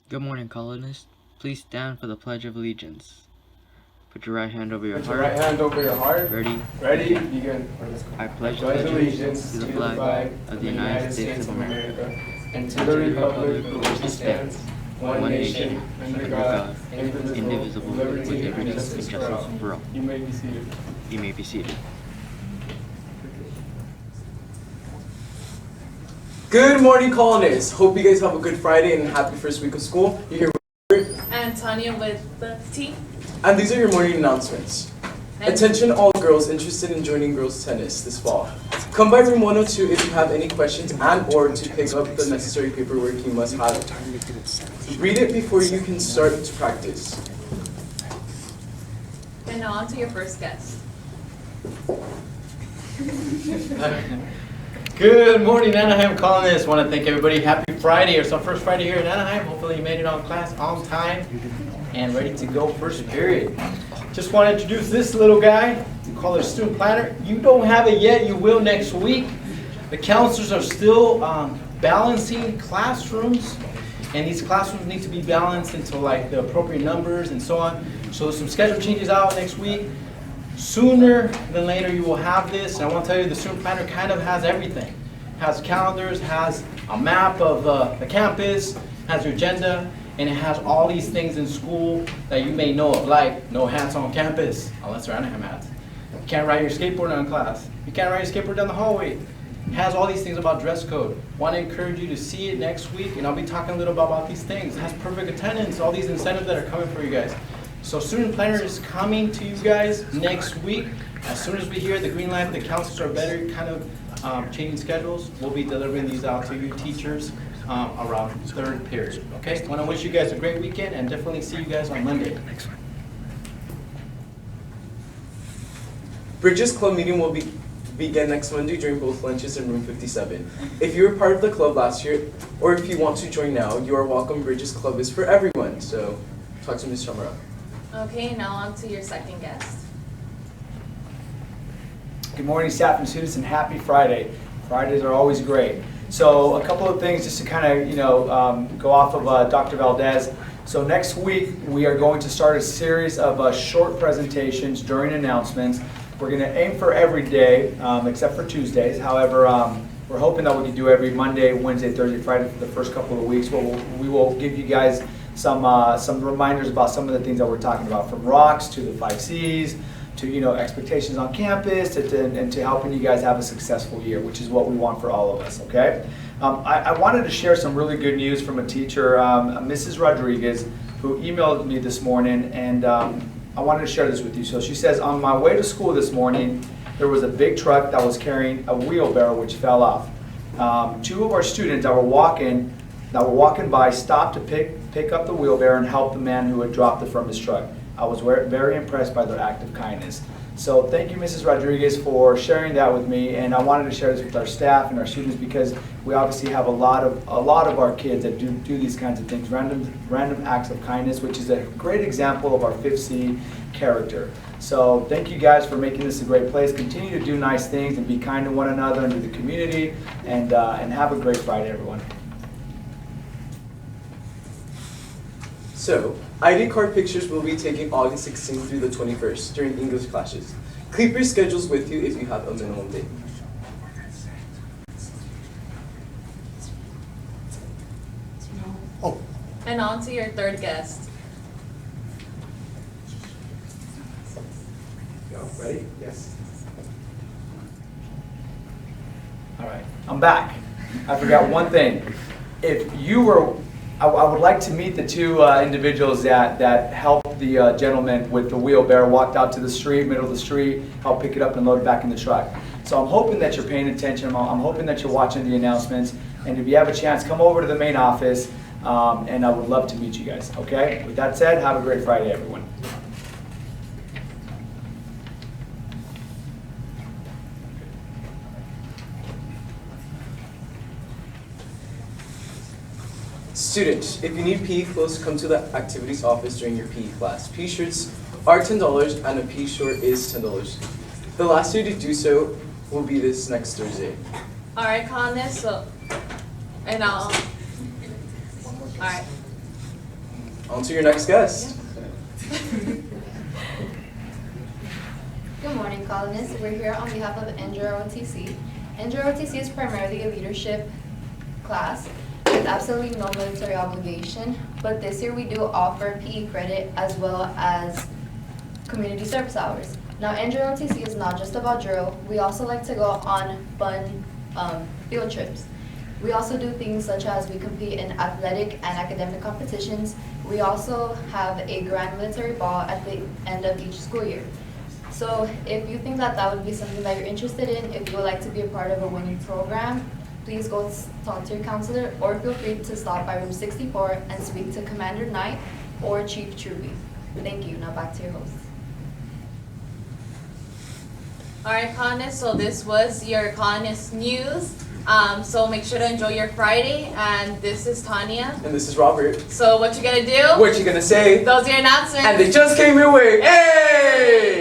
Good morning, colonists. Please stand for the Pledge of Allegiance. Put your right hand over your heart. Right hand over your heart. Ready? Ready? Begin. I pledge allegiance to the flag of the United States of America and to the republic for which it stands, one nation, under God, indivisible, with liberty and justice for all. You may be seated. You may be seated. Good morning, colonists. Hope you guys have a good Friday and happy first week of school. You're here with Antonia with the T. and these are your morning announcemements. Attention all girls interested in joining girls tennis this fall. Come by room 102 if you have any questions and or to pick up the necessary paperwork you must have. Read it before you can start to practice. And now on to your first guest. Good morning, Anaheim colonists. Want to thank everybody. Happy Friday. It's our first Friday here in Anaheim. Hopefully you made it on class on time and ready to go first period. Just want to introduce this little guy. We call it a student planner. You don't have it yet. You will next week. The counselors are still balancing classrooms, and these classrooms need to be balanced into like the appropriate numbers and so on. So some schedule changes out next week. Sooner than later you will have this, and I want to tell you the student planner kind of has everything. Has calendars, has a map of the campus, has your agenda, and it has all these things in school that you may know of, like no hats on campus, unless they're Anaheim hats. You can't ride your skateboard in class. You can't ride your skateboard down the hallway. It has all these things about dress code. Want to encourage you to see it next week, and I'll be talking a little bit about these things. It has perfect attendance, all these incentives that are coming for you guys. So student planner is coming to you guys next week. As soon as we hear the green light, the counselors are better kind of changing schedules. We'll be delivering these out to you teachers around third period. Okay, I want to wish you guys a great weekend and definitely see you guys on Monday. Bridges Club meeting will begin next Monday during both lunches in room 57. If you were part of the club last year, or if you want to join now, you are welcome. Bridges Club is for everyone. So talk to Ms. Shamara. Okay, now on to your second guest. Good morning, staff and students, and happy Friday. Fridays are always great. So a couple of things just to kind of, go off of Dr. Valdez. So next week, we are going to start a series of short presentations during announcements. We're going to aim for every day, except for Tuesdays. However, we're hoping that we can do every Monday, Wednesday, Thursday, Friday for the first couple of weeks. We will give you guys some reminders about some of the things that we're talking about, from rocks to the 5 C's, to expectations on campus, and to helping you guys have a successful year, which is what we want for all of us. Okay. I wanted to share some really good news from a teacher, Mrs. Rodriguez, who emailed me this morning, and I wanted to share this with you. So she says, on my way to school this morning, there was a big truck that was carrying a wheelbarrow which fell off. 2 of our students that were walking by stopped to pick up the wheelbarrow and help the man who had dropped it from his truck. I was very impressed by their act of kindness. So thank you, Mrs. Rodriguez, for sharing that with me, and I wanted to share this with our staff and our students because we obviously have a lot of our kids that do these kinds of things, random acts of kindness, which is a great example of our 5th C character. So thank you guys for making this a great place. Continue to do nice things and be kind to one another and to the community, and have a great Friday, everyone. So, ID card pictures will be taken August 16th through the 21st during English classes. Keep your schedules with you if you have a minimum date. And on to your third guest. Ready? Yes. All right, I'm back. I forgot one thing. If you were, I would like to meet the 2 individuals that helped the gentleman with the wheelbarrow, walked out to the street, middle of the street, helped pick it up and load it back in the truck. So I'm hoping that you're paying attention. I'm hoping that you're watching the announcements. And if you have a chance, come over to the main office, and I would love to meet you guys, okay? With that said, have a great Friday, everyone. Students, if you need PE clothes, come to the activities office during your PE class. PE shirts are $10 and a PE short is $10. The last day to do so will be this next Thursday. All right, colonists. So, and all right. On to your next guest. Good morning, colonists. We're here on behalf of NJROTC. NJROTC is primarily a leadership class with absolutely no military obligation, but this year we do offer PE credit as well as community service hours. Now, NJROTC is not just about drill. We also like to go on fun field trips. We also do things such as we compete in athletic and academic competitions. We also have a grand military ball at the end of each school year. So if you think that that would be something that you're interested in, if you would like to be a part of a winning program, please go talk to your counselor or feel free to stop by room 64 and speak to Commander Knight or Chief Truby. Thank you. Now back to your host. All right, colonists, so this was your colonist news. So make sure to enjoy your Friday, and this is Tanya. And this is Robert. So what you gonna do? What you gonna say? Those are your announcements. And they just came your way. Hey!